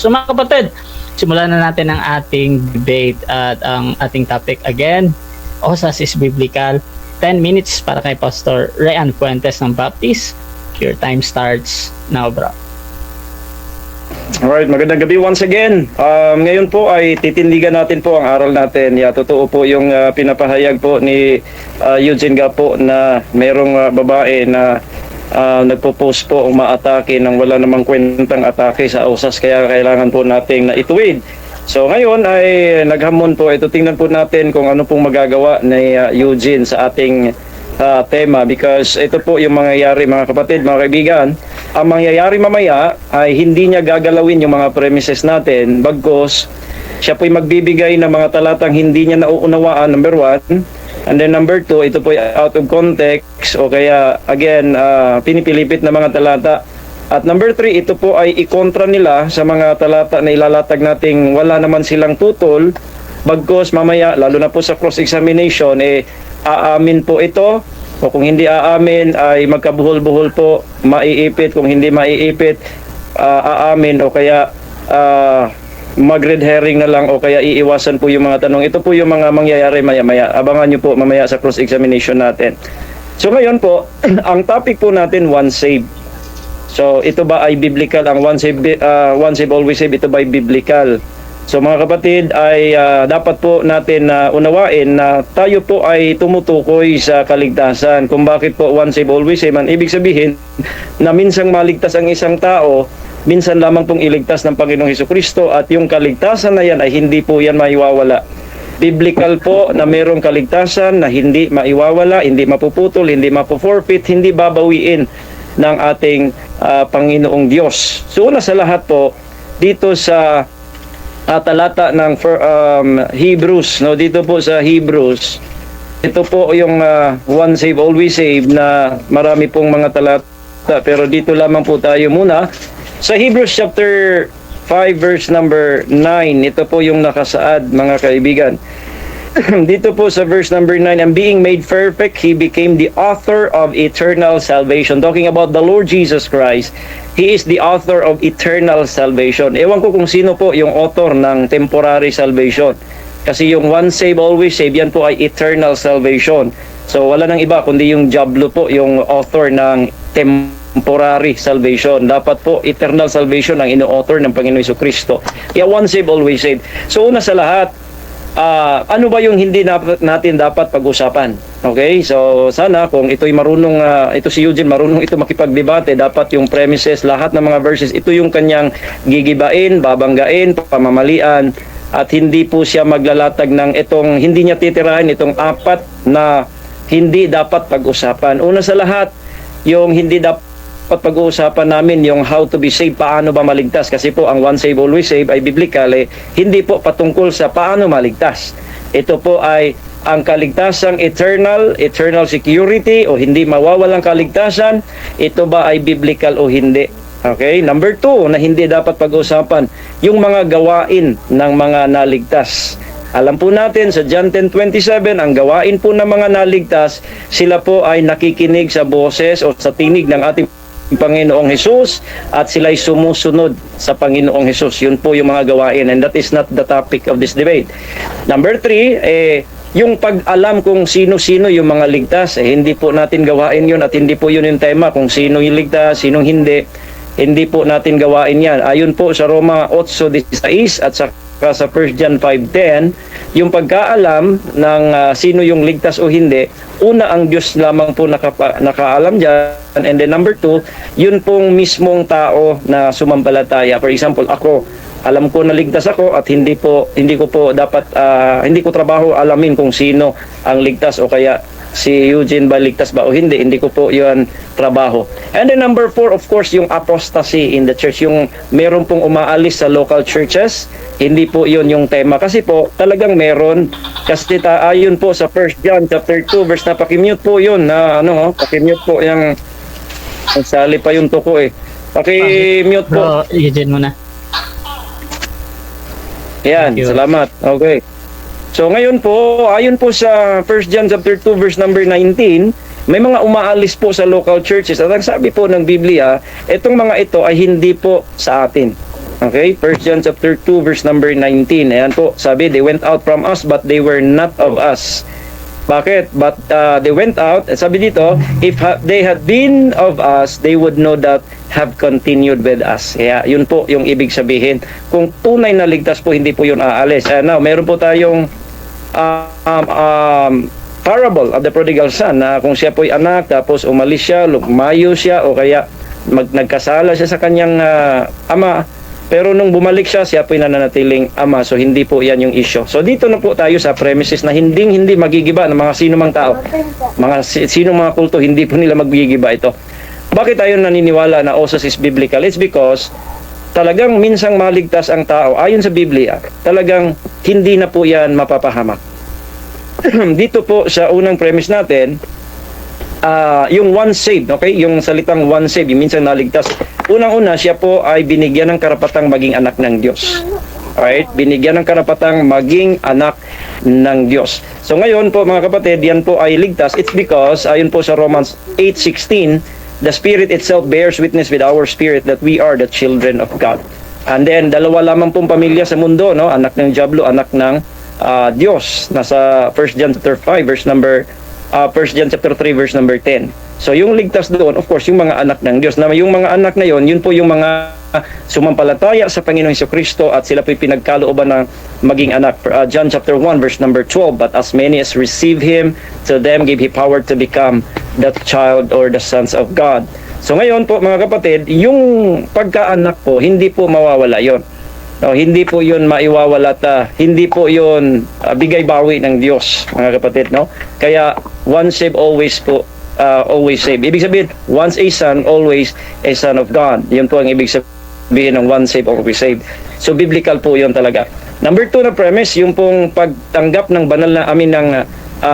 So mga kapatid, simulan na natin ang ating debate at ang ating topic again, OSAS is Biblical. 10 minutes para kay Pastor Ryan Fuentes ng Baptist. Your time starts now, bro. Alright, magandang gabi once again. Ngayon po ay titindigan natin po ang aral natin. Totoo po yung pinapahayag po ni Eugene Gapo na mayroong babae na nagpo-post po umaatake nang wala namang kwentang atake sa OSAS, kaya kailangan po nating na ituwid. So ngayon ay naghamon po, ito tingnan po natin kung ano pong magagawa ni Eugene sa ating tema, because ito po yung mangyayari mga kapatid, mga kaibigan. Ang mangyayari mamaya ay hindi niya gagalawin yung mga premises natin, bagkos siya po'y magbibigay ng mga talatang hindi niya nauunawaan, number 1. And then number 2, ito po out of context o kaya again pinipilipit na mga talata. At number 3, ito po ay ikontra nila sa mga talata na ilalatag nating wala naman silang tutol, bagkos mamaya lalo na po sa cross-examination aamin po ito, o kung hindi aamin ay magkabuhol-buhol po, maiipit, kung hindi maiipit aamin o kaya mag-red herring na lang o kaya iiwasan po yung mga tanong. Ito po yung mga mangyayari maya-maya. Abangan nyo po mamaya sa cross-examination natin. So ngayon po, ang topic po natin, once saved. So ito ba ay biblical? Ang once saved, always saved, ito ba ay biblical? So mga kapatid, ay dapat po natin unawain na tayo po ay tumutukoy sa kaligtasan. Kung bakit po once saved, always saved, ibig sabihin na minsang maligtas ang isang tao, minsan lamang pong iligtas ng Panginoong Hesukristo, at yung kaligtasan na yan ay hindi po yan maiwawala. Biblical po na mayroong kaligtasan na hindi maiwawala, hindi mapuputol, hindi mapo-forfeit, hindi babawiin ng ating Panginoong Diyos. So una sa lahat po, dito sa talata ng Hebrews, no, dito po sa Hebrews, ito po yung once saved, always saved na marami pong mga talata, pero dito lamang po tayo muna. Sa Hebrews chapter 5 verse number 9, ito po yung nakasaad mga kaibigan. Dito po sa verse number 9, and being made perfect, He became the author of eternal salvation. Talking about the Lord Jesus Christ, He is the author of eternal salvation. Ewan ko kung sino po yung author ng temporary salvation. Kasi yung once saved, always saved, yan po ay eternal salvation. So wala nang iba kundi yung Diablo po, yung author ng temporary salvation. Dapat po eternal salvation ang ino-author ng Panginoon Hesukristo. Kaya once saved, always saved. So una sa lahat, ano ba yung hindi natin dapat pag-usapan? Okay? So sana kung ito'y marunong, ito si Eugene, marunong ito makipagdebate, dapat yung premises, lahat ng mga verses, ito yung kanyang gigibain, babanggain, pamamalian, at hindi po siya maglalatag ng itong, hindi niya titirahin itong 4 na hindi dapat pag-usapan. Una sa lahat, yung hindi dapat pag-uusapan namin yung how to be saved, paano ba maligtas, kasi po ang once saved, always saved ay biblical, hindi po patungkol sa paano maligtas. Ito po ay ang kaligtasang eternal security o hindi mawawalang kaligtasan. Ito ba ay biblical o hindi? Okay, number 2 na hindi dapat pag-usapan, yung mga gawain ng mga naligtas. Alam po natin sa John 10:27, ang gawain po ng mga naligtas, sila po ay nakikinig sa boses o sa tinig ng ating Panginoong Hesus, at sila'y sumusunod sa Panginoong Hesus. Yun po yung mga gawain, and that is not the topic of this debate. Number 3, yung pag-alam kung sino-sino yung mga ligtas, hindi po natin gawain yun, at hindi po yun yung tema kung sino yung ligtas, sinong hindi. Hindi po natin gawain yan. Ayon po sa Roma 8:16 at sa 1 John 5:10, yung pagkaalam ng sino yung ligtas o hindi, una ang Diyos lamang po nakaalam dyan, and then number 2, yun pong mismong tao na sumampalataya. For example, ako, alam ko na ligtas ako, at hindi ko trabaho alamin kung sino ang ligtas, o kaya si Eugene ba ligtas ba o hindi ko po yun trabaho. And then number 4, of course, yung apostasy in the church, yung meron pong umaalis sa local churches, hindi po yun yung tema, kasi po talagang meron, kasi ayon po sa 1 John chapter 2 verse na, pakimute po yun na pakimute po yung sali pa yung tuko pakimute po. Eugene muna. Yan, salamat. Okay. So ngayon po, ayon po sa 1 John chapter 2 verse number 19, may mga umaalis po sa local churches. At ang sabi po ng Biblia, itong mga ito ay hindi po sa atin. Okay, 1 John chapter 2 verse number 19. Ayan po, sabi, they went out from us but they were not of us. Bakit? But they went out, sabi dito, if they had been of us, they would no doubt have continued with us. Kaya yun po yung ibig sabihin. Kung tunay na ligtas po, hindi po yun aalis. Now, meron po tayong parable of the prodigal son na kung siya po'y anak, tapos umalis siya, lumayo siya, o kaya nagkasala siya sa kanyang ama. Pero nung bumalik siya, siya po'y nananatiling ama. So, hindi po yan yung issue. So, dito na po tayo sa premises na hindi magigiba ng mga sino mang tao. Sino mga kulto, hindi po nila magigiba ito. Bakit tayo naniniwala na OSAS is biblical? It's because talagang minsang maligtas ang tao. Ayon sa Biblia, talagang hindi na po yan mapapahamak. Dito po sa unang premise natin, yung once saved, okay? Yung salitang once saved, yung minsan naligtas. Unang-una, siya po ay binigyan ng karapatang maging anak ng Diyos. Alright? Binigyan ng karapatang maging anak ng Diyos. So ngayon po mga kapatid, yan po ay ligtas. It's because, ayon po sa Romans 8:16, the Spirit itself bears witness with our spirit that we are the children of God. And then, dalawa lamang pong pamilya sa mundo, no? Anak ng Diablo, anak ng Diyos. Nasa 1 John chapter 5 verse number 1 John chapter 3 verse number 10. So yung ligtas doon, of course, yung mga anak ng Diyos. Na yung mga anak na yun po yung mga sumampalataya sa Panginoong Jesucristo at sila po'y pinagkalooban ng maging anak. John chapter 1 verse number 12, but as many as receive Him, to them give He power to become the child or the sons of God. So ngayon po mga kapatid, yung pagkaanak po, hindi po mawawala yon. No, hindi po yun maiwawala hindi po yun bigay bawi ng Diyos, mga kapatid, no? Kaya once saved, always po, always saved. Ibig sabihin, once a son, always a son of God. Yun po ang ibig sabihin ng once saved, always saved. So biblical po yun talaga. Number 2 na premise, yung pong pagtanggap ng banal na ng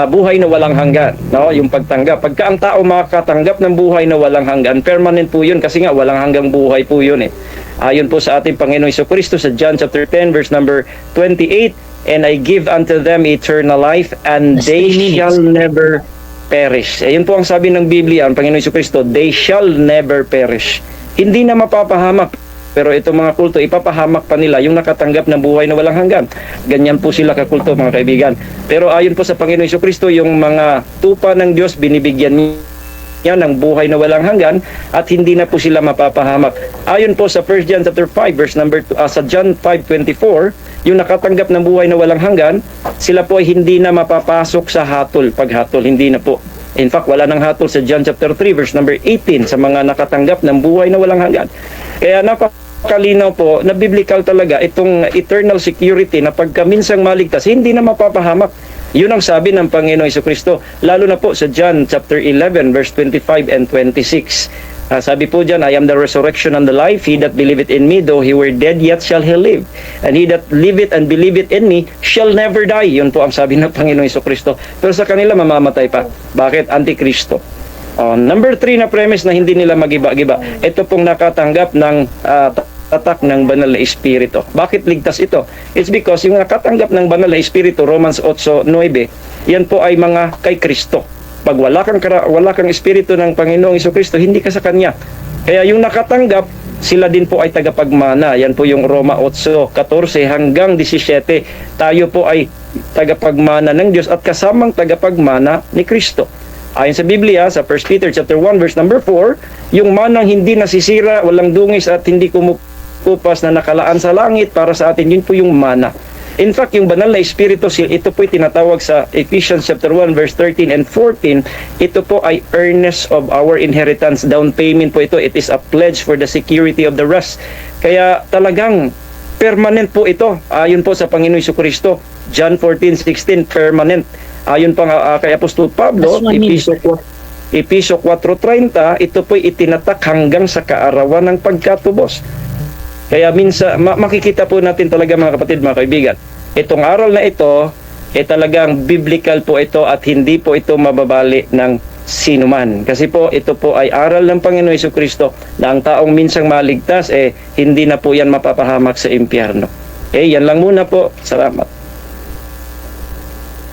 buhay na walang hanggan, no? Yung pagtanggap. Pagka ang tao makakatanggap ng buhay na walang hanggan, permanent po yun kasi nga walang hanggang buhay po yun eh. Ayon po sa ating Panginoong Jesucristo sa John chapter 10 verse number 28, and I give unto them eternal life and they shall never perish. Ayun po ang sabi ng Biblia, ang Panginoong Jesucristo, they shall never perish. Hindi na mapapahamak. Pero itong mga kulto, ipapahamak pa nila yung nakatanggap ng buhay na walang hanggan. Ganyan po sila kakulto, mga kaibigan. Pero ayon po sa Panginoong Jesucristo, yung mga tupa ng Diyos, binibigyan niya ng buhay na walang hanggan at hindi na po sila mapapahamak. Ayon po sa 1 John chapter 5 verse number sa John 5:24, yung nakatanggap ng buhay na walang hanggan, sila po ay hindi na mapapasok sa hatol, paghatol, hindi na po. In fact, wala nang hatol sa John chapter 3 verse number 18 sa mga nakatanggap ng buhay na walang hanggan. Kaya napakalinaw po na biblical talaga itong eternal security na pagka minsang maligtas, hindi na mapapahamak. Yun ang sabi ng Panginoong Jesucristo, lalo na po sa John chapter 11 verse 25 and 26. Sabi po dyan, I am the resurrection and the life. He that believeth in me, though he were dead, yet shall he live. And he that liveth and believeth in me, shall never die. Yun po ang sabi ng Panginoong Jesucristo. Pero sa kanila, mamamatay pa. Bakit? Antikristo. Number 3 na premise na hindi nila magiba-giba. Ito pong nakatanggap ng tatak ng banal na espiritu. Bakit ligtas ito? It's because yung nakatanggap ng banal na espiritu, Romans 8:9, yan po ay mga kay Kristo. Pag wala kang espiritu ng Panginoong Jesucristo, hindi ka sa Kanya. Kaya yung nakatanggap, sila din po ay tagapagmana. Yan po yung Roma 8:14 hanggang 17. Tayo po ay tagapagmana ng Diyos at kasamang tagapagmana ni Kristo. Ayon sa Biblia, sa 1 Peter chapter 1 verse number 4, yung manang hindi nasisira, walang dungis at hindi kumukupas na nakalaan sa langit para sa atin, yun po yung mana. In fact, yung banal na espiritu, ito po ay tinatawag sa Ephesians chapter 1 verse 13 and 14. Ito po ay earnest of our inheritance, down payment po ito. It is a pledge for the security of the rest. Kaya talagang permanent po ito. Ayon po sa Panginoong Jesucristo, John 14:16, permanent. Ayon pa kay Apostol Pablo, Episyo 4:30, ito po ay itinatak hanggang sa kaarawan ng pagkatubos. Kaya minsan, makikita po natin talaga mga kapatid, mga kaibigan, itong aral na ito, talagang biblical po ito at hindi po ito mababali ng sinuman. Kasi po, ito po ay aral ng Panginoon Jesucristo na ang taong minsang maligtas, hindi na po yan mapapahamak sa impyerno. Yan lang muna po. Salamat.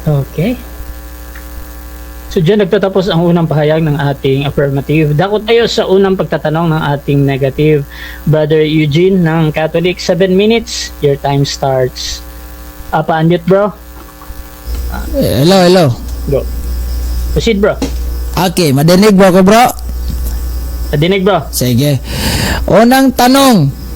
Okay. So dyan nagtatapos ang unang pahayag ng ating affirmative. Dako tayo sa unang pagtatanong ng ating negative. Brother Eugene ng Catholic, 7 minutes. Your time starts. Pa-unmute, bro. Hello. Go. Proceed, bro. Okay, madinig ba ko, bro? Dinig, bro. Sige. Unang tanong.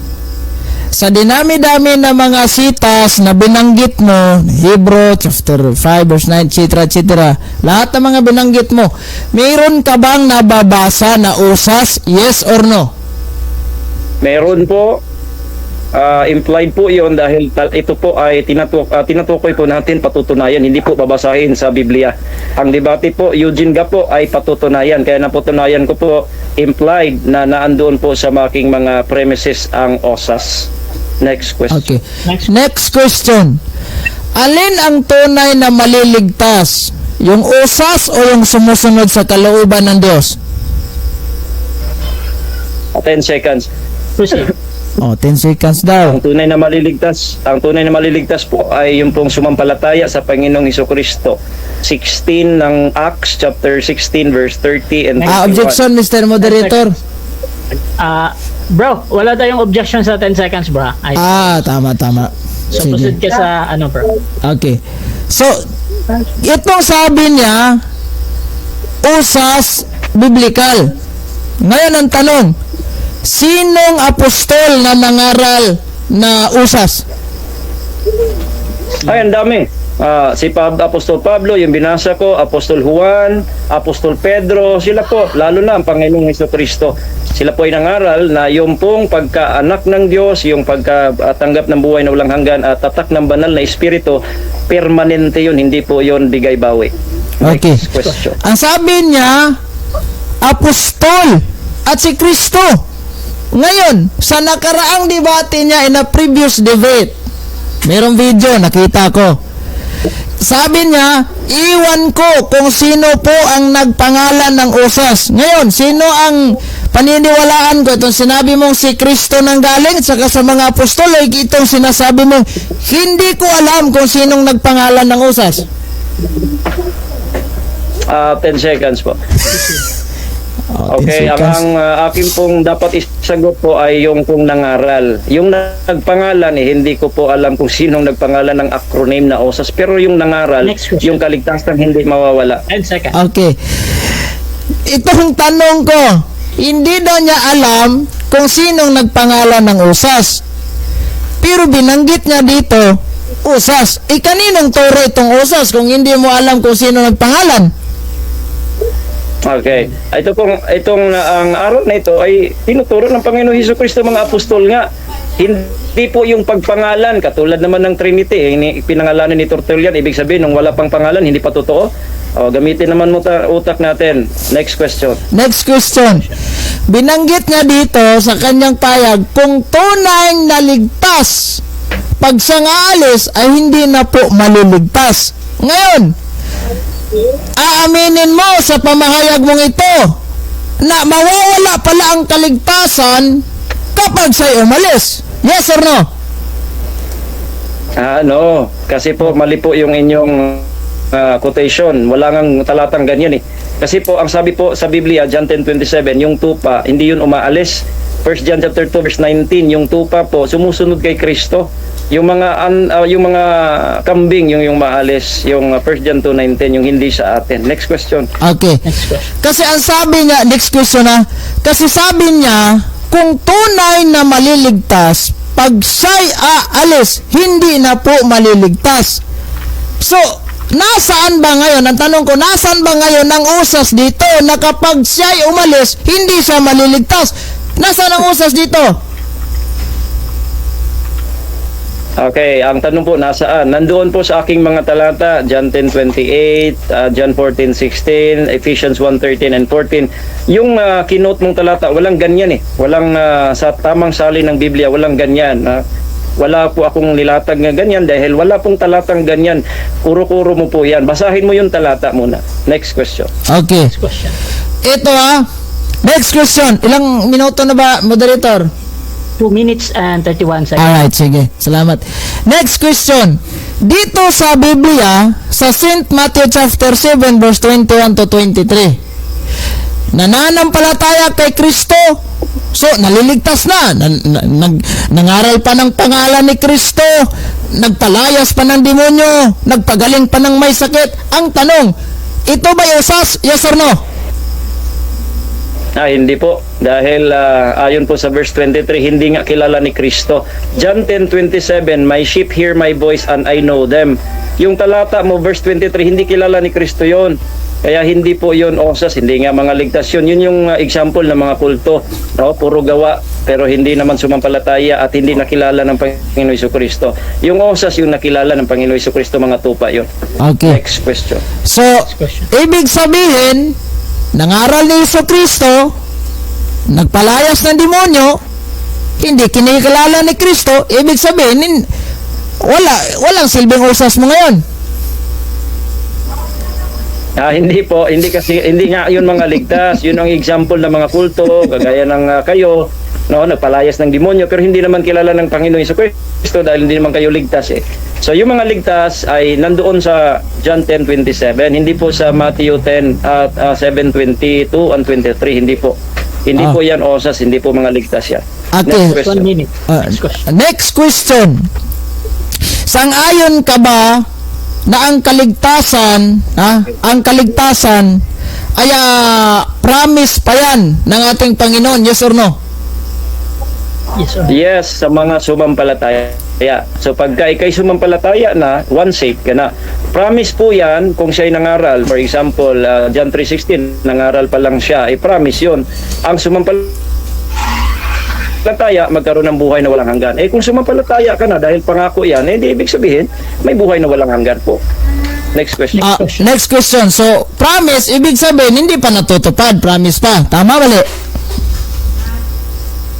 Sa dinami-dami ng mga sitas na binanggit mo, Hebrew, chapter 5, verse 9, etc. Lahat ng mga binanggit mo, mayroon ka bang nababasa na usas? Yes or no? Meron po. Implied po yon dahil ito po ay tinutukoy po natin patutunayan, hindi po babasahin sa Biblia. Ang debate po, Eugene Gap po, ay patutunayan. Kaya napatunayan ko po, implied na naandoon po sa making mga premises ang osas. Next question. Okay. Next question. Alin ang tunay na maliligtas? Yung usas o yung sumusunod sa kalooban ng Diyos? 10 seconds. Proceed. 10 seconds daw. Ang tunay na maliligtas po ay yung pong sumampalataya sa Panginoong Hesukristo. 16 ng Acts chapter 16 verse 30 and 31. Objection, Mr. Moderator. Bro, wala tayong objection sa 10 seconds, bro. Ay, Tama. so Sige. proceed ka sa bro. Okay. So, itong sabi niya, usas biblical. Ngayon ang tanong, sinong apostol na nangaral na usas? Ay, ang dami. Si Apostol Pablo, yung binasa ko, Apostol Juan, Apostol Pedro, sila po, lalo na ang Panginoong Hesukristo. Sila po ay nangaral na yung pong pagkaanak ng Diyos, yung pagkatanggap ng buhay na walang hanggan at tatak ng banal na espiritu, permanente yun, hindi po yun bigay bawi. Okay. Next question. Ang sabi niya, apostol at si Kristo. Ngayon, sa nakaraang debate niya in a previous debate, merong video, nakita ko. Sabi niya, iwan ko kung sino po ang nagpangalan ng usas. Ngayon, sino ang paniniwalaan ko? Itong sinabi mong si Kristo nang galing, saka sa mga apostol, ay itong sinasabi mong, hindi ko alam kung sinong nagpangalan ng usas. 10 seconds po. 10 Okay, seconds. ang akin pong dapat isagot po ay yung pong nangaral. Yung nagpangalan, hindi ko po alam kung sinong nagpangalan ng acronym na OSAS. Pero yung nangaral, Next question. yung kaligtasan hindi mawawala. 10 seconds. Okay. Itong tanong ko, hindi daw niya alam kung sinong nagpangalan ng usas. Pero binanggit niya dito, usas. Kaninong turo itong usas kung hindi mo alam kung sino nagpangalan? Okay. Itong ang araw na ito ay tinuturo ng Panginoong Hesukristo mga apostol nga. Hindi po yung pagpangalan, katulad naman ng Trinity, pinangalanan ni Tertullian, ibig sabihin, nung wala pang pangalan, hindi pa totoo. Gamitin naman mo utak natin. Next question. Next question. Binanggit niya dito sa kanyang payag, kung tunay na ligtas, pag siya nga alis, ay hindi na po maliligtas. Ngayon, aaminin mo sa pamahayag mong ito na mawawala pala ang kaligtasan kapag siya'y umalis. Yes or no? No. Kasi po, mali po yung inyong quotation. Wala ngang talatang ganyan eh. Kasi po, ang sabi po sa Biblia, John 10:27, yung tupa, hindi yun umaalis. 1 John chapter 2 verse 19, yung tupa po, sumusunod kay Kristo. Yung mga kambing, yung maalis, yung 1 John 2:19, yung hindi sa atin. Next question. Okay. Next question. Kasi ang sabi niya, next question na, kasi sabi niya, kung tunay na maliligtas, pag siya'y aalis, hindi na po maliligtas. So, nasaan ba ngayon? Ang tanong ko, nasaan ba ngayon ang usas dito na kapag siya'y umalis, hindi siya maliligtas? Nasaan ang usas dito? Okay, ang tanong po, nasaan? Nandoon po sa aking mga talata, John 10:28, John 14:16, Ephesians 1:13 and 14. Yung kinote mong talata, walang ganyan eh. Walang sa tamang salin ng Biblia, walang ganyan. Wala po akong nilatag na ganyan dahil wala pong talatang ganyan. Kuro-kuro mo po yan. Basahin mo yung talata muna. Next question. Okay. Next question. Ito next question. Ilang minuto na ba, moderator? 2 minutes and 31 seconds. Alright, sige. Salamat. Next question. Dito sa Biblia, sa St. Matthew chapter 7 verse 21 to 23. Nananampalataya kay Kristo. So, naliligtas na. Nangaral pa ng pangalan ni Kristo. Nagpalayas pa ng demonyo. Nagpagaling pa ng may sakit. Ang tanong, ito ba usas? Yes or no? Hindi po. Dahil ayon po sa verse 23, hindi nga kilala ni Kristo. John 10:27, my sheep hear my voice and I know them. Yung talata mo, verse 23, hindi kilala ni Kristo yon. Kaya hindi po yon osas, hindi nga mga ligtas yun. Yun yung example ng mga kulto. No? Puro gawa, pero hindi naman sumampalataya at hindi nakilala ng Panginoon Jesucristo. Yung osas, yung nakilala ng Panginoon Jesucristo, mga tupa yun. Okay. Next question. So, question. ibig sabihin, nangaral ni Jesucristo, nagpalayas ng demonyo, hindi kinikilala ni Kristo, ibig sabihin, walang silbing usas mo ngayon. Hindi po, hindi nga yun mga ligtas. Yun ang example ng mga kulto, kagaya ng kayo, no, nagpalayas ng demonyo, pero hindi naman kilala ng Panginoon Jesucristo dahil hindi naman kayo ligtas eh. So yung mga ligtas ay nandoon sa John 10:27, hindi po sa Matthew 10 at 7:22 and 23, hindi po. Hindi po yan osas, hindi po mga ligtas yan. Okay. Next question. 1 minute. Next question. Next question. Sang-ayon ka ba na ang kaligtasan ay promise pa yan ng ating Panginoon? Yes or no? Yes, sir. Yes, sa mga sumampalataya. So pagka ikay sumampalataya na, once saved ka na. Promise po yan kung siya'y nangaral. For example, John 3:16, nangaral pa lang siya. Ay promise yun. Ang sumampalataya, magkaroon ng buhay na walang hanggan. Kung sumampalataya ka na dahil pangako yan, di ibig sabihin, may buhay na walang hanggan po. Next question. Next question. So, promise, ibig sabihin, hindi pa natutupad. Promise pa. Tama, mali?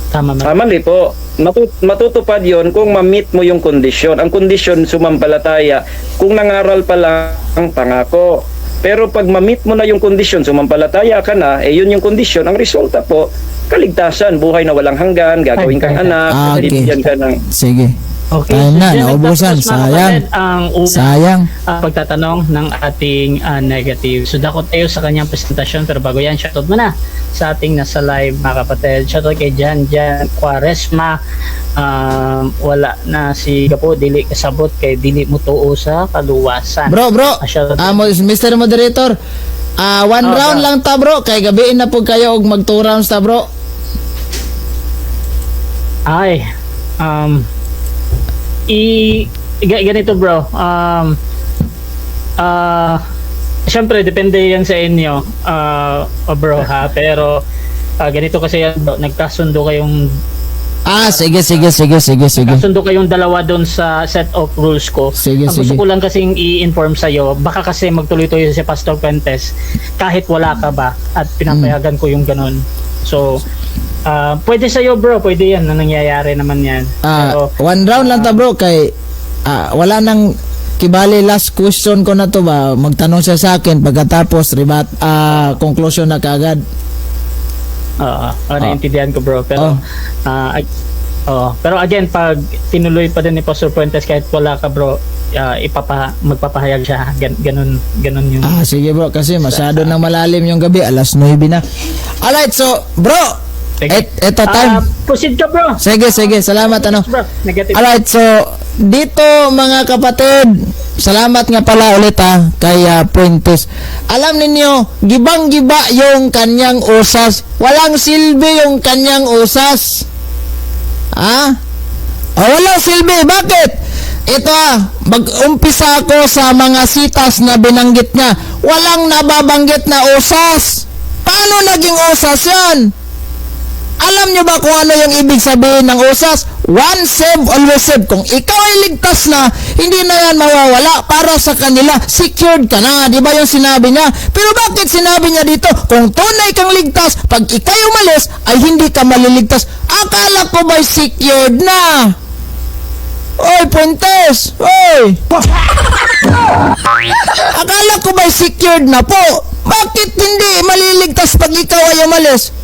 Tama man. Mali po. Matutupad yon kung ma-meet mo yung kondisyon. Ang kondisyon, sumampalataya. Kung nangaral pa lang ang pangako. Pero pag ma-meet mo na yung kondisyon, sumampalataya ka na, yun yung kondisyon. Ang resulta po, kaligtasan, buhay na walang hanggan, gagawin kang anak, bibigyan ka ng... Sige. Okay. Ayun na, Diyan naubusan. nagtapos, mga Sayang. kapatid, ang unang Sayang. pagtatanong ng ating negative. So, dakot tayo sa kanyang presentasyon. Pero bago yan, shoutout muna sa ating nasa live, mga kapatid. Shoutout kay Jan Quaresma. Wala na si Gapo, dili kasabot kay dili mo tuo sa kaluwasan. Bro. Shoutout. Mr. Moderator, one round bro. lang ta, bro. Kay gabiin na po kayo og mag 2 rounds ta, bro. Ay, ganito bro. Siyempre depende yan sa inyo, bro ha. Pero ganito kasi yan, bro. Nagkasundo kayong Sige. nagkasundo kayong dalawa doon sa set of rules ko. Sige, Ang gusto sige. ko lang kasing i-inform sa'yo, baka kasi magtuloy-tuloy si Pastor Fuentes kahit wala ka ba at pinapayagan ko yung ganun. So, pwede sa'yo bro, pwede yan na nangyayari naman yan. Pero, One round lang ta, bro. Kay wala nang kibali. Last question ko na to ba. Magtanong siya sa akin. Pagkatapos, conclusion na kagad. naiintindihan ko bro. Pero, pero again, pag tinuloy pa din ni Pastor Fuentes kahit wala ka bro, magpapahayag siya. Ganun yung... Sige bro. Kasi masyado nang malalim yung gabi. 9:00 na. Alright, so, bro. Ito time. Proceed ka bro. Sige. Salamat, ano. Bro, negative. Alright, so dito mga kapatid, salamat nga pala ulit kay Fuentes. Alam ninyo, gibang-giba yung kanyang usas. Walang silbi yung kanyang usas. Walang silbi. Bakit? Ito mag-umpisa ako sa mga sitas na binanggit niya. Walang nababanggit na usas. Paano naging usas yan? Alam nyo ba kung ano yung ibig sabihin ng usas? Once saved, always saved. Kung ikaw ay ligtas na, hindi na yan mawawala. Para sa kanila, secured ka na. Di ba yung sinabi niya? Pero bakit sinabi niya dito? Kung tunay kang ligtas, pag ikaw umalis, ay hindi ka maliligtas. Akala ko ba'y secured na? Oy, Fuentes! Oy! Akala ko ba'y secured na po? Bakit hindi maliligtas pag ikaw ay umalis?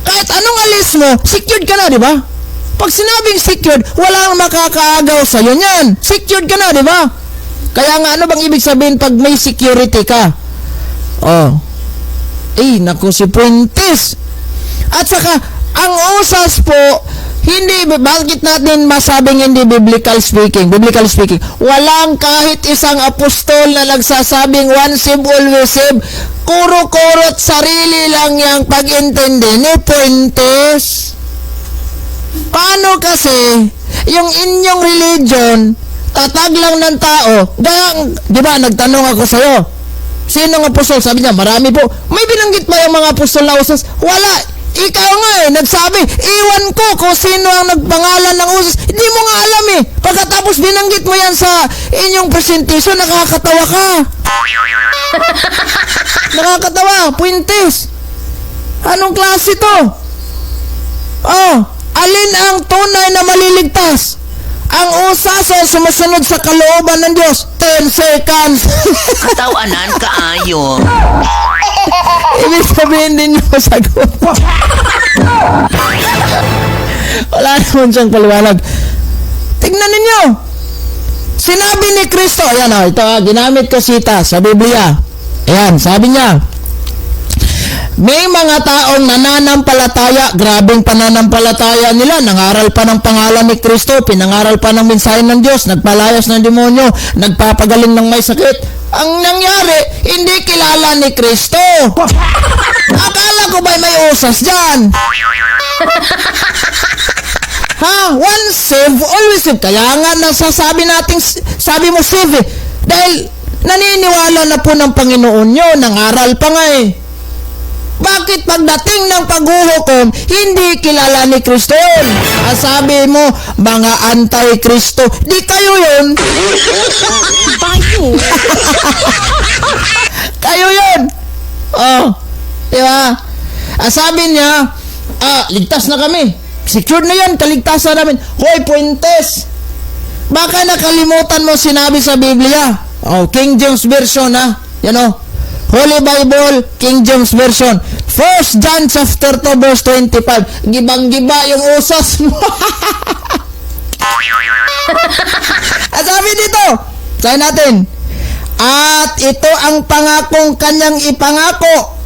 Kahit anong alis mo, secured ka na, di ba? Pag sinabing secured, walang makakaagaw sa'yo niyan. Secured ka na, di ba? Kaya nga, ano bang ibig sabihin pag may security ka? Oh. Naku si Puentes. At saka, ang usas po, bakit natin masabing hindi biblical speaking? Biblical speaking, walang kahit isang apostol na nagsasabing one save, always save. Kuro-kurot sarili lang yung pag-intindi ni Puentes. Paano kasi, yung inyong religion, tatag lang ng tao, di ba, nagtanong ako sa'yo, sino ang apostol? Sabi niya, marami po. May binanggit ba yung mga apostol na usas? Wala. Ikaw nga nagsabi, iwan ko kung sino ang nagpangalan ng usas. Hindi mo nga alam Pagkatapos binanggit mo yan sa inyong presentation, nakakatawa ka. Nakakatawa, Puentes. Anong klase to? Alin ang tunay na maliligtas? Ang usas ay sumusunod sa kalooban ng Diyos. 10 seconds. Katawanan kaayo. Ibig sabihin din yung sagot. Wala naman siyang paliwanag. Tignan ninyo. Sinabi ni Kristo, ayan ito ginamit ko sita sa Biblia. Ayan, sabi niya, may mga taong nananampalataya, grabing pananampalataya nila, nangaral pa ng pangalan ni Kristo, pinangaral pa ng mensahe ng Diyos, nagpalayas ng demonyo, nagpapagaling ng may sakit. Ang nangyari, hindi kilala ni Kristo. Akala ko ba may usas dyan? Once saved, always saved. Kaya nga nasasabi natin, sabi mo save dahil naniniwala na po ng Panginoon nyo, nangaral pa nga Bakit pagdating ng paghuhukom, hindi kilala ni Kristo yun? Sabi mo, mga anti-Kristo. Di kayo yun. Kayo yun. Diba? Sabi niya, ligtas na kami. Secured na yan, kaligtasan namin. Hoy, Puentes, baka nakalimutan mo sinabi sa Biblia. King James Version Holy Bible, King James Version. 1 John chapter 2 verse 25. Gibang-giba yung usas mo. Sabi dito, sabi natin, at ito ang pangakong kanyang ipinangako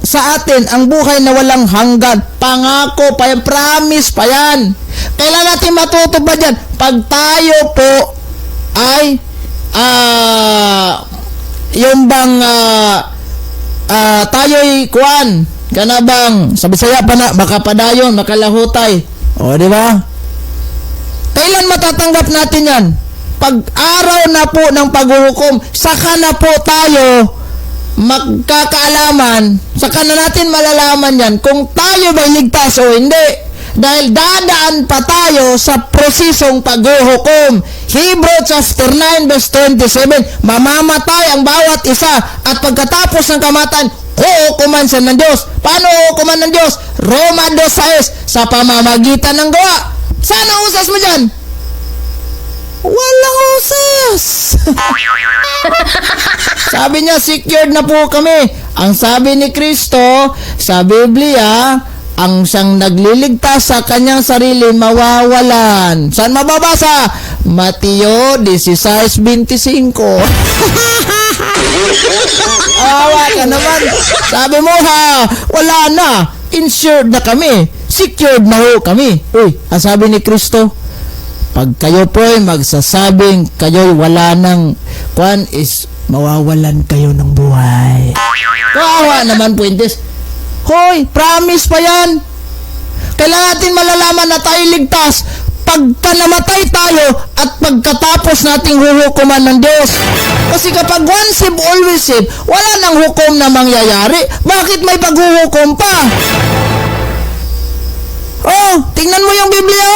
sa atin, ang buhay na walang hanggan. Pangako pa yan, promise pa yan. Kailan natin matutupad yan? Pag tayo po ay yung bang tayo'y kuan kanabang sa Bisaya pa na makapadayon, makalahutay. Di ba? Kailan matatanggap natin yan? Pag araw na po ng paghuhukom, saka na po tayo magkakaalaman, saka na natin malalaman yan kung tayo ba'y ligtas o hindi. Dahil dadaan pa tayo sa prosesong paghuhukom. Hebrew chapter 9 verse 27, mamamatay ang bawat isa at pagkatapos ng kamatayan, huhukuman siya ng Diyos. Paano huhukuman ng Diyos? Roma 2:6, sa pamamagitan ng gawa. Saan ang usas mo dyan? Walang usas. Sabi niya, secured na po kami. Ang sabi ni Kristo sa Biblia, ang siyang nagliligtas sa kanyang sarili mawawalan. Saan mababasa? Mateo 16:25. Awa ka naman. Sabi mo wala na. Insured na kami. Secured na ho kami. Ang sabi ni Kristo, pag kayo po ay magsasabing kayo'y wala ng kwan is mawawalan kayo ng buhay. Kawawa naman, Puentes. Hoy, promise pa yan. Kailangan natin malalaman na tayo ligtas pagka namatay tayo at pagkatapos nating huhukuman ng Diyos. Kasi kapag once save, always save, wala nang hukom na mangyayari. Bakit may paghuhukom pa? Tingnan mo yung Biblia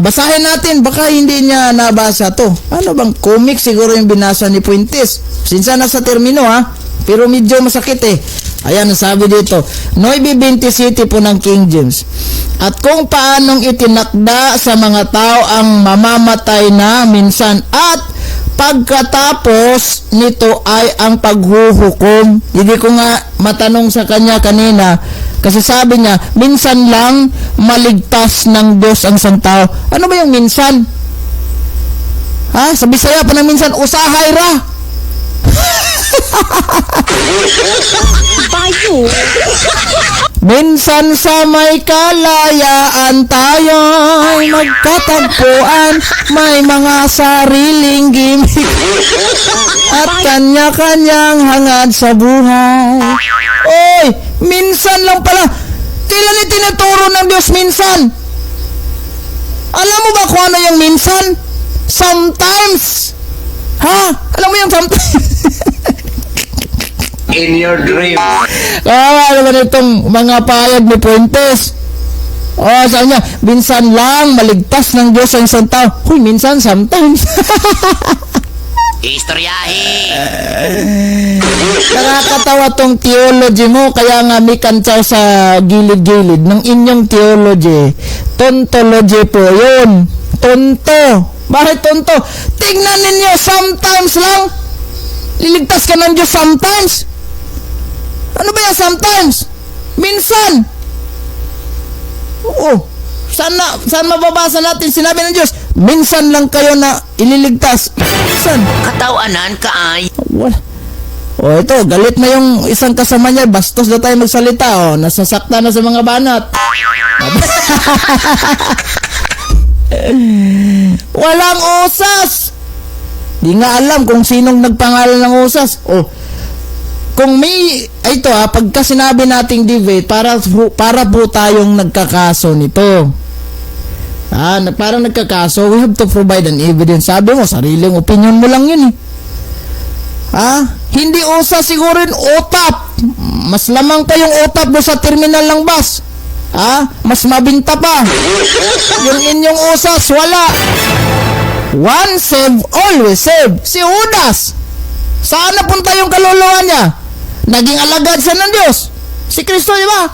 basahin natin, baka hindi niya nabasa to. Ano bang comic siguro yung binasa ni Puentes? Sinsa na sa termino pero medyo masakit Ayan, sabi dito, 9:27 po ng King James. At kung paanong itinakda sa mga tao ang mamamatay na minsan at pagkatapos nito ay ang paghuhukom. Hindi ko nga matanong sa kanya kanina, Kasi sabi niya, minsan lang maligtas ng Diyos ang isang tao. Ano ba yung minsan? Ha? Sa Bisaya pa na minsan, usahay ra. Minsan sa may kalayaan tayo'y magkatagpuan, may mga sariling gimmick at kanya-kanyang hangad sa buhay. Oy, minsan lang pala. Kailan itinuturo ng Diyos minsan? Alam mo ba kung ano yung minsan? Sometimes. Ha? Alam mo yung sometimes? In your dream. Kawawa naman itong mga payag ni Puentes. Sabi niya, minsan lang maligtas ng Diyos ang isang tao. Huy, minsan, sometimes. Istoryahe. Nakakatawa tong theology mo, kaya nga may kantsaw sa gilid-gilid ng inyong theology. Tontology po yun. Tonto. Bakit tonto? Tingnan ninyo, sometimes lang. Liligtas ka ng Diyos sometimes. Ano ba yan sometimes? Minsan. Oo. Saan mababasa natin sinabi ng Diyos? Minsan lang kayo na ililigtas. Minsan. Katawanan kaayo. Wala. Ito, galit na yung isang kasama niya. Bastos na tayo magsalita. Nasasakta na sa mga banat. Walang usas. Di nga alam kung sinong nagpangalan ng usas. Kung may, pagka sinabi nating debate, para po tayong nagkakaso nito. Parang nagkakaso, we have to provide an evidence. Sabi mo, sariling opinion mo lang yun eh. Hindi usas, siguro yun utap. Mas lamang pa yung utap do sa terminal ng bus. Mas mabinta pa. Yung inyong usas, wala. One save, always save. Si Judas, saan napunta yung kaluluwa niya? Naging alagad siya ng Diyos. Si Kristo, di ba?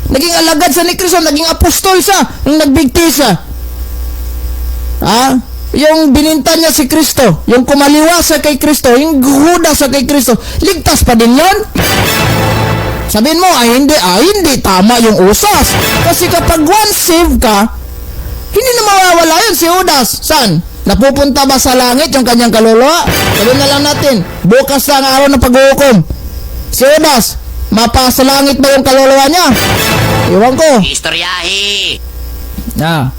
Naging alagad siya ni Kristo, naging apostol siya, nung nagbigti siya. Yung bininta niya si Kristo, yung kumaliwa sa kay Kristo, yung Judas sa kay Kristo, ligtas pa din yun? Sabihin mo, hindi tama yung usas. Kasi kapag one save ka, hindi na mawawala yun si Judas. Saan? Napupunta ba sa langit yung kanyang kaluluwa? Sabihin na lang natin, bukas na ang araw ng paghuhukom. Si Judas, mapasa langit ba yung kaluluwa niya? Iwan ko. Istoryahe.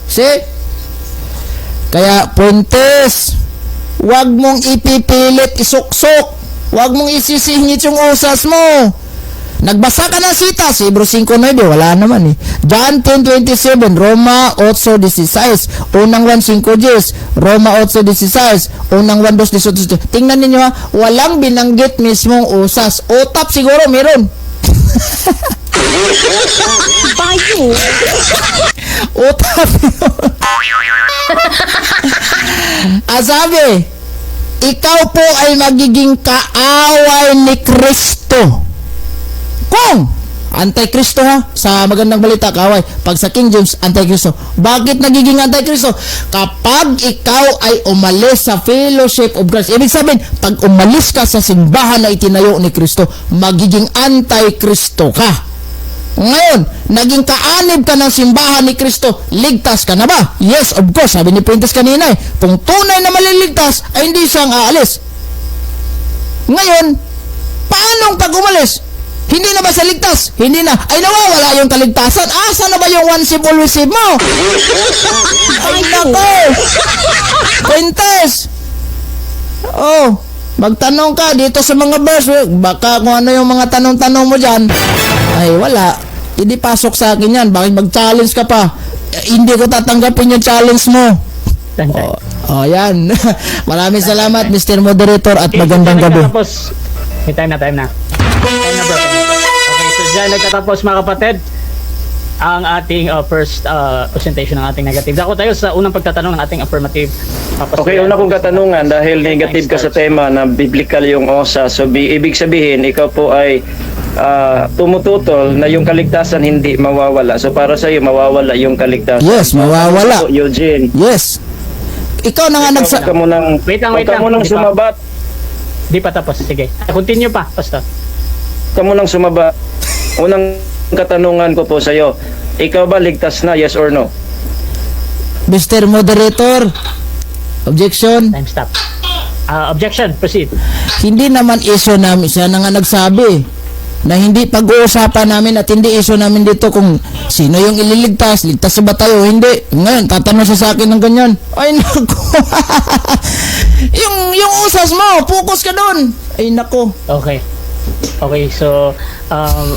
See? Kaya, Puentes, wag mong ipipilit isuksok. Wag mong isisingit yung usas mo. Nagbasa ka ng sitas, Hebrews 5:9, wala naman eh. John 10:27, Roma 8:16, unang 1:5, Roma 8:16, unang 1:2. Tingnan ninyo ha, walang binanggit mismong usas. Utap siguro meron. Bayo. Utap sabi, ikaw po ay magiging kaaway ni Kristo. Kung Antikristo ha, sa magandang balita kaaway. Pag sa King James, Antikristo. Bakit nagiging Antikristo? Kapag ikaw ay umalis sa fellowship of Christ. Ibig sabihin, pag umalis ka sa simbahan na itinayo ni Kristo, magiging Antikristo ka. Ngayon, naging kaanib ka ng simbahan ni Kristo, ligtas ka na ba? Yes, of course. Sabi ni Puentes kanina kung tunay na maliligtas, ay hindi siyang aalis. Ngayon, paanong pag umalis? Hindi na ba siya ligtas? Hindi na. Ay, nawawala yung kaligtasan. Saan na ba yung one save, always save mo? Ay, nako! Puentes! Magtanong ka dito sa mga verse. Baka kung ano yung mga tanong-tanong mo dyan. Ay, wala. Hindi pasok sa akin yan. Bakit mag-challenge ka pa? Hindi ko tatanggapin yung challenge mo. Yan. Maraming salamat, Mr. Moderator, at magandang gabi. May time na. Time na, bro. Okay, so dyan nagtatapos mga kapatid ang ating first presentation ng ating negative. Dako tayo sa unang pagtatanong ng ating affirmative. Okay, una kong katanungan, dahil negative ka sa tema na biblical yung OSA, so ibig sabihin, ikaw po ay tumututol na yung kaligtasan hindi mawawala. So para sa iyo, mawawala yung kaligtasan. Yes, mawawala. So, Eugene. Yes. Ikaw na nga Huwag ka munang, Wait lang. huwag ka munang Di pa. sumabat. Di pa tapos. Sige. Continue pa, Pastor. Huwag ka munang sumaba. Unang katanungan ko po sa iyo. Ikaw ba ligtas na, yes or no? Mr. Moderator, objection. Time stop. Objection, proceed. Hindi naman issue namin, siya na nga nagsabi na hindi pag-uusapan namin at hindi issue namin dito kung sino yung ililigtas, ligtas ba tayo, hindi. Ngayon, tatanong siya sa akin ng ganyan. Ay, naku. yung usas mo, focus ka doon. Ay, naku. Okay. Okay, so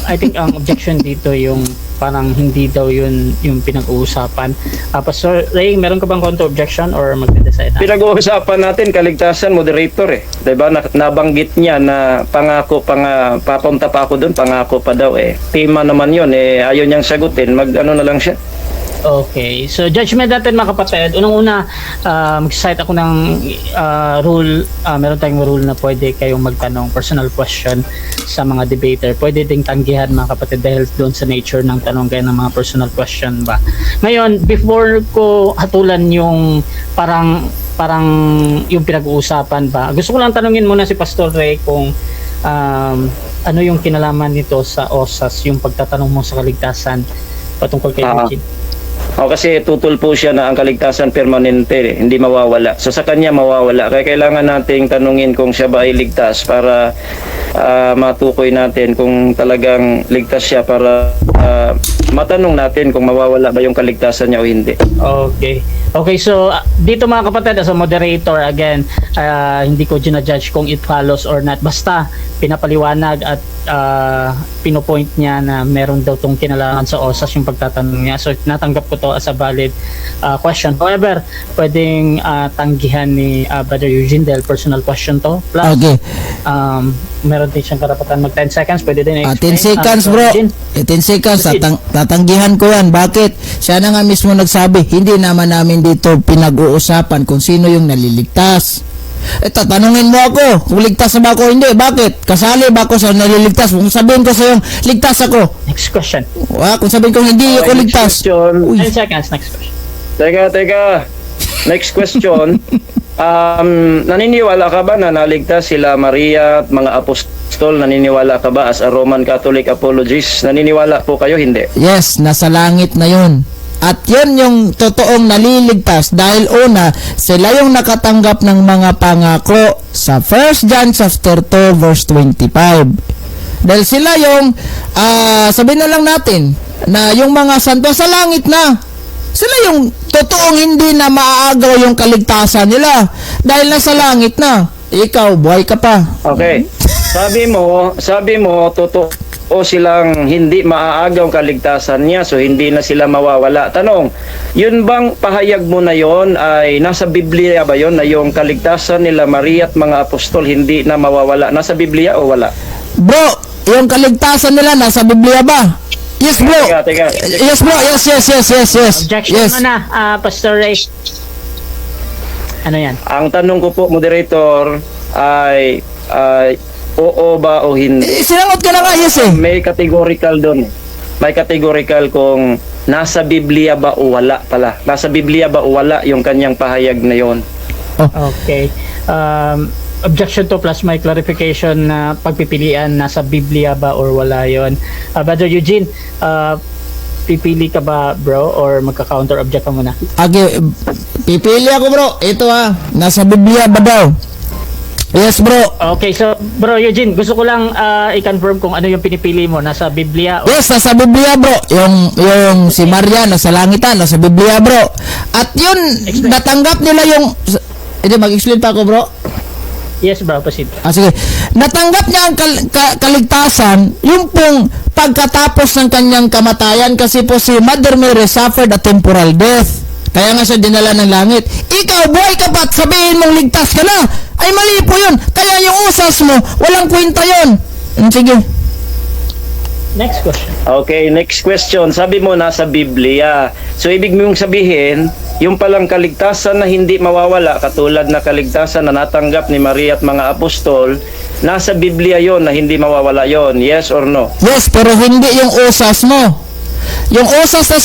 I think ang objection dito yung parang hindi daw yun yung pinag-uusapan. Pastor Ray, meron ka bang counter objection or mag-decide na? Pinag-uusapan natin kaligtasan, moderator eh. 'Di ba? Nabanggit niya na pangako papunta pa ako doon, pangako pa daw eh. Tema naman 'yon eh, ayaw niyang sagutin, mag-ano na lang siya. Okay, so judgment natin mga kapatid. Unang-una, mag-cite ako ng rule. Meron tayong rule na pwede kayong magtanong personal question sa mga debater. Pwede ding tanggihan mga kapatid dahil doon sa nature ng tanong kayo ng mga personal question ba. Ngayon, before ko hatulan yung parang yung pinag-uusapan ba, gusto ko lang tanungin muna si Pastor Ray kung ano yung kinalaman nito sa OSAS, yung pagtatanong mo sa kaligtasan patungkol kay Eugene. Kasi tutol po siya na ang kaligtasan permanente, eh, hindi mawawala. So sa kanya mawawala. Kaya kailangan nating tanungin kung siya ba ay ligtas para matukoy natin kung talagang ligtas siya para matanong natin kung mawawala ba yung kaligtasan niya o hindi. Okay. Okay, so dito mga kapatid, as a moderator, again, hindi ko ginajudge kung it follows or not. Basta pinapaliwanag at pinopoint niya na meron daw tong kinalaman sa OSAS yung pagtatanong niya. So natanggap ko to as a valid question. However, pwedeng tanggihan ni Brother Eugene dahil personal question to. Plus, Okay. Meron din siyang karapatan mag 10 seconds. Pwede din 10 seconds, bro. 10 seconds, tatanggihan ko yan. Bakit? Siya na nga mismo nagsabi, hindi naman namin dito pinag-uusapan kung sino yung naliligtas. Tatanungin mo ako, kung ligtas na ba ako, hindi. Bakit? Kasali ba ako sa naliligtas? Kung sabihin ko sa yung ligtas ako. Next question. Kung sabihin ko hindi ako ligtas. 10 seconds, next question. Teka. Next question. Naniniwala ka ba na naligtas sila Maria at mga apostol? Naniniwala ka ba as a Roman Catholic apologist? Naniniwala po kayo, hindi? Yes, nasa langit na yun. At yun yung totoong naliligtas dahil una, sila yung nakatanggap ng mga pangako sa 1 John chapter 2 verse 25. Dahil sila yung, sabihin na lang natin, na yung mga santo sa langit na. Sila yung totoong hindi na maaagaw yung kaligtasan nila dahil nasa langit na. Ikaw, buhay ka pa. Okay. Sabi mo, totoo silang hindi maaagaw ang kaligtasan niya, so hindi na sila mawawala. Tanong, yun bang pahayag mo na yon ay nasa Biblia ba yon na yung kaligtasan nila Maria at mga apostol hindi na mawawala? Nasa Biblia o wala? Bro, yung kaligtasan nila nasa Biblia ba? Yes, bro. Teka. Yes, bro. Yes. Objection Yes. na, Pastor Ray. Ano yan? Ang tanong ko po, moderator, ay oo ba o hindi? Sinagot ka na nga, yes eh. May categorical doon. May categorical kung nasa Biblia ba o wala pala. Nasa Biblia ba o wala yung kanyang pahayag na yon? Okay. Objection to plus may clarification na pagpipilian nasa Biblia ba or wala yon. Brother Eugene, pipili ka ba bro or magka-counter object ka muna? Okay, pipili ako bro. Ito nasa Biblia ba daw? Yes bro. Okay, so bro Eugene, gusto ko lang i-confirm kung ano yung pinipili mo, nasa Biblia o... Yes, nasa Biblia bro. Yung si Maria nasa langitan, nasa Biblia bro. At yun, natanggap nila yung... Hindi, mag-explain pa ako bro. Yes bro, proceed. Sige. Natanggap niya ang kaligtasan yung pong pagkatapos ng kanyang kamatayan kasi po si Mother Mary suffered a temporal death. Kaya nga siya dinala ng langit. Ikaw, buhay ka pa at sabihin mong ligtas ka na. Ay mali po yun. Kaya yung usas mo, walang kwenta yun. Sige. Next question. Okay, next question. Sabi mo nasa Biblia. So ibig mong sabihin, yung palang kaligtasan na hindi mawawala, katulad na kaligtasan na natanggap ni Maria at mga apostol, nasa Biblia yon na hindi mawawala yon. Yes or no? Yes, pero hindi yung usas mo. Yung usas na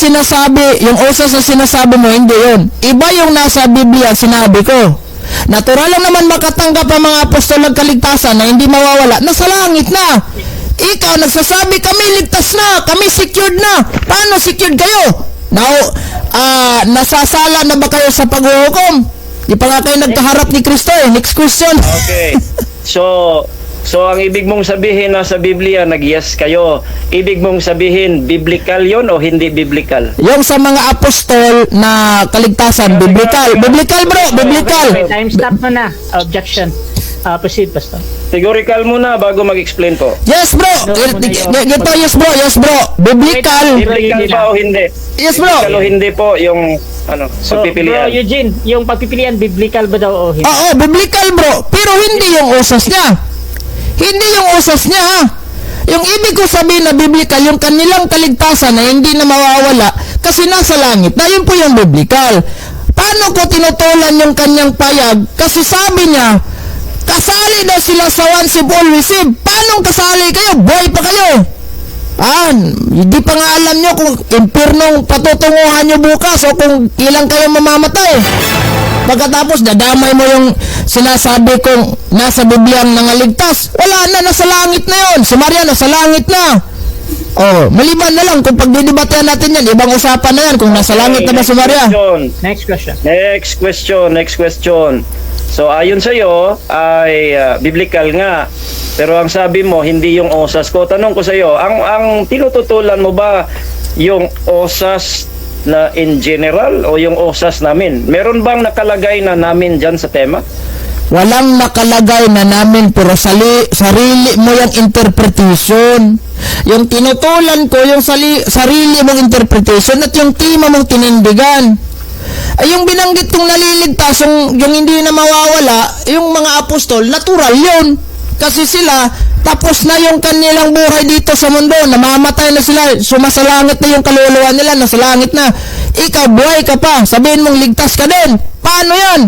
sinasabi mo, hindi yun. Iba yung nasa Biblia sinabi ko. Natural lang naman makatanggap ang mga apostol ng kaligtasan na hindi mawawala. Nasa langit na. Ikaw nagsasabi kami ligtas na, kami secured na. Paano secured kayo? Now, nasasala na ba kayo sa paghuhukom? Di pa nga kayo nagkaharap ni Kristo eh. Next question. Okay. So ang ibig mong sabihin na sa Biblia, nag-yes kayo. Ibig mong sabihin, biblical yon o hindi biblical? Yung sa mga apostol na kaligtasan, biblical. Biblical bro, biblical. Okay, time stop mo na. Objection. Proceed, Pastor. Sigurical muna bago mag-explain po. Yes bro. Gito, yes bro. Biblical. Biblical ba o hindi? Yes bro. Biblical o hindi po yung So, pagpipilian? bro Eugene, yung pagpipilian, biblical ba daw o hindi? Oo, biblical bro. Pero hindi yung usas niya. Hindi yung usas niya ha. Yung ibig ko sabihin na biblical, yung kanilang kaligtasan na hindi na mawawala kasi nasa langit na, yun po yung biblical. Paano ko tinutulan yung kanyang payag? Kasi sabi niya, kasali daw sila sa once save all receive. Paano kasali kayo? Buhay pa kayo. Hindi pa nga alam nyo kung impernong patutunguhan nyo bukas o kung ilang kayo mamamatay. Pagkatapos dadamay mo yung sinasabi kong nasa Bibliang nangaligtas. Wala na, nasa langit na yun. Si Maria nasa langit na. Oh, maliban na lang kung pagdidebatehan natin yan, ibang usapan na yan kung nasa langit na ba si Maria. Next question. Next question. So ayon sa iyo ay biblical nga. Pero ang sabi mo hindi yung osas ko. Tanong ko sa iyo, ang tinututulan mo ba yung osas na in general o yung osas namin? Meron bang nakalagay na namin diyan sa tema? Walang nakalagay na namin, pero sarili mo yung interpretation. Yung tinutulan ko, yung sarili mong interpretation at yung tema mong tinindigan. Ay, yung binanggit kong naliligtas, yung hindi na mawawala, yung mga apostol, natural yun. Kasi sila, tapos na yung kanilang buhay dito sa mundo, namamatay na sila, sumasalangit na yung kaluluwa nila, nasa langit na. Ikaw, buhay ka pa, sabihin mong ligtas ka din. Paano yan?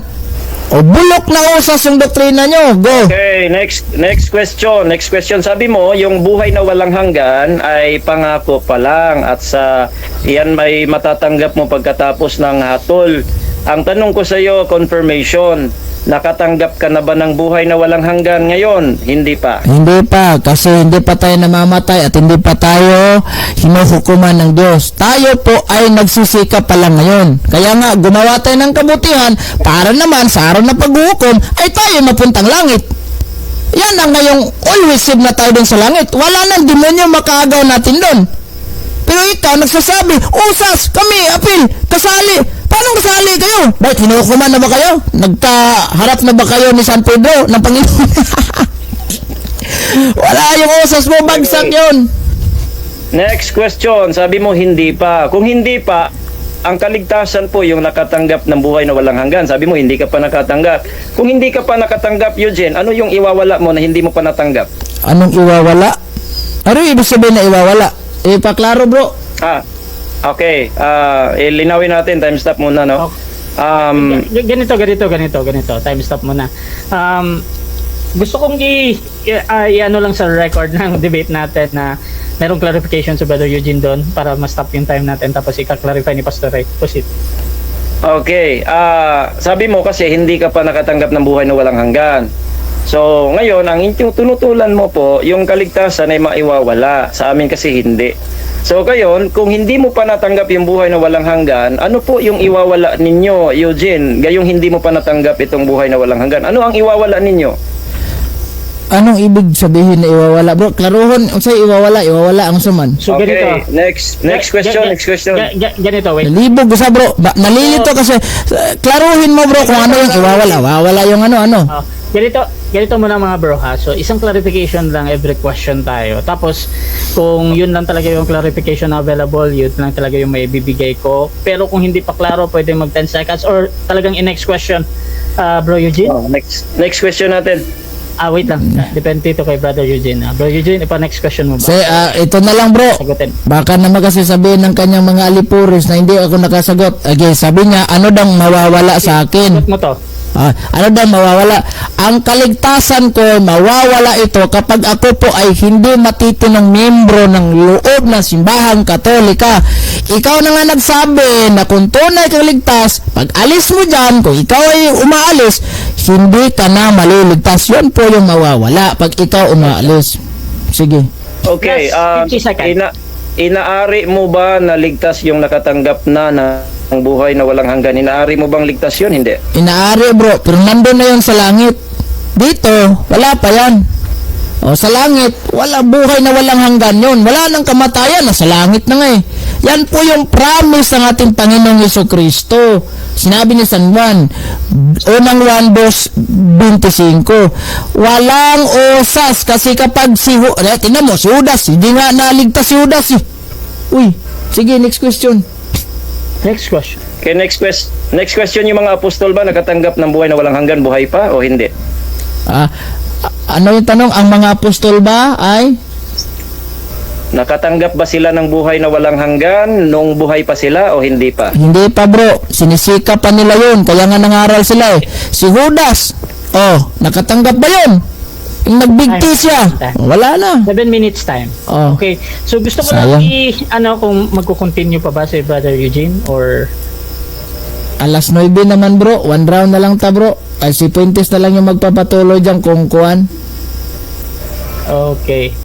O bulok na usas yung doktrina nyo. Go. Okay, next question. Sabi mo, yung buhay na walang hanggan ay pangako pa lang at sa iyan may matatanggap mo pagkatapos ng hatol. Ang tanong ko sa iyo, confirmation. Nakatanggap ka na ba ng buhay na walang hanggan ngayon? Hindi pa. Hindi pa, kasi hindi pa tayo namamatay at hindi pa tayo hinuhukuman ng Diyos. Tayo po ay nagsisikap pa lang ngayon. Kaya nga, gumawa tayo ng kabutihan para naman sa araw na paghuhukom ay tayo mapuntang langit. Yan ang ngayong always save na tayo dun sa langit. Wala nang demonyo makaagaw natin dun. Pero ikaw nagsasabi, usas, kami, apil, kasali. Paano kasali kayo? Bakit hinukuman na ba kayo? Nagkaharap na ba kayo ni San Pedro ng Panginoon? Wala yung usas mo, bagsak yun. Next question. Sabi mo hindi pa. Kung hindi pa, ang kaligtasan po yung nakatanggap ng buhay na walang hanggan. Sabi mo hindi ka pa nakatanggap. Kung hindi ka pa nakatanggap, Eugene, ano yung iwawala mo na hindi mo pa natanggap? Anong iwawala? Ano yung ibig sabihin na iwawala? Ipaklaro bro. Okay. Linawin natin. Time stop muna, no? Ganito. Time stop muna. Gusto kong i-ano lang sa record ng debate natin na merong clarification sa Brother Eugene doon para ma-stop yung time natin tapos i-clarify ni Pastor Ray. Proceed. Okay. Sabi mo kasi hindi ka pa nakatanggap ng buhay na walang hanggan. So, ngayon, ang tinutulan mo po, yung kaligtasan ay maiwawala. Sa amin kasi hindi. So, ngayon, kung hindi mo pa natanggap yung buhay na walang hanggan, ano po yung iwawala ninyo, Eugene? Gayong hindi mo pa natanggap itong buhay na walang hanggan. Ano ang iwawala ninyo? Anong ibig sabihin na iwawala? Bro, klaruhon, unsay iwawala ang suman. So, Okay, ganito. next question. Ganito, wait. Nalibog sa bro. Nalilito kasi. Klaruhin mo bro kung ano yung iwawala. Wawala yung ano. Ganito muna mga bro ha. So, isang clarification lang every question tayo. Tapos, kung yun lang talaga yung clarification na available, yun lang talaga yung may bibigay ko. Pero kung hindi pa klaro, pwede mag 10 seconds or talagang in-next question. Bro Eugene? Next question natin. Wait lang. Depende ito kay Brother Eugene. Bro Eugene, next question mo ba? Ito na lang bro. Sagutin. Baka naman kasi sabihin ng kanyang mga alipuris na hindi ako nakasagot. Okay, sabi niya, ano daw mawawala sa akin? Sagot mo to. Ano daw mawawala? Ang kaligtasan ko, mawawala ito kapag ako po ay hindi matitinong membro ng loob ng simbahang Katolika. Ikaw na nga nagsabi na kung tunay kang ligtas, pag alis mo dyan, kung ikaw ay umaalis, hindi ka na maliligtas. Yun po yung mawawala pag ikaw umaalis. Sige. Okay, Last 50 seconds. inaari mo ba na ligtas yung nakatanggap na ng buhay na walang hanggan? Inaari mo bang ligtas yun? Hindi. Inaari bro, pero nandun na yun sa langit. Dito, wala pa yan. O, sa langit, wala buhay na walang hanggan yun. Wala nang kamatayan, nasa langit na nga eh. Yan po yung promise ng ating Panginoong Jesucristo. Sinabi ni San Juan, unang 1:25, walang osas kasi kapag tingnan mo, si Judas, hindi nga naligtas si Judas eh. Uy, sige, next question. Next question. Okay, next question, yung mga apostol ba nakatanggap ng buhay na walang hanggan, buhay pa o hindi? Ano yung tanong? Ang mga apostol ba ay? Nakatanggap ba sila ng buhay na walang hanggan nung buhay pa sila o hindi pa? Hindi pa bro, sinisika pa nila yun, kaya nga nangaral sila eh. Si Judas, nakatanggap ba yun? Yung nagbigti siya, wala na. 7 minutes time. Oh. Okay. So gusto ko Sayang. lang kung magko-continue pa ba si Brother Eugene or Alas 9 naman bro, 1 round na lang ta bro. Ay si Puentes na lang yung magpapatuloy dyan kung kuhan. okay.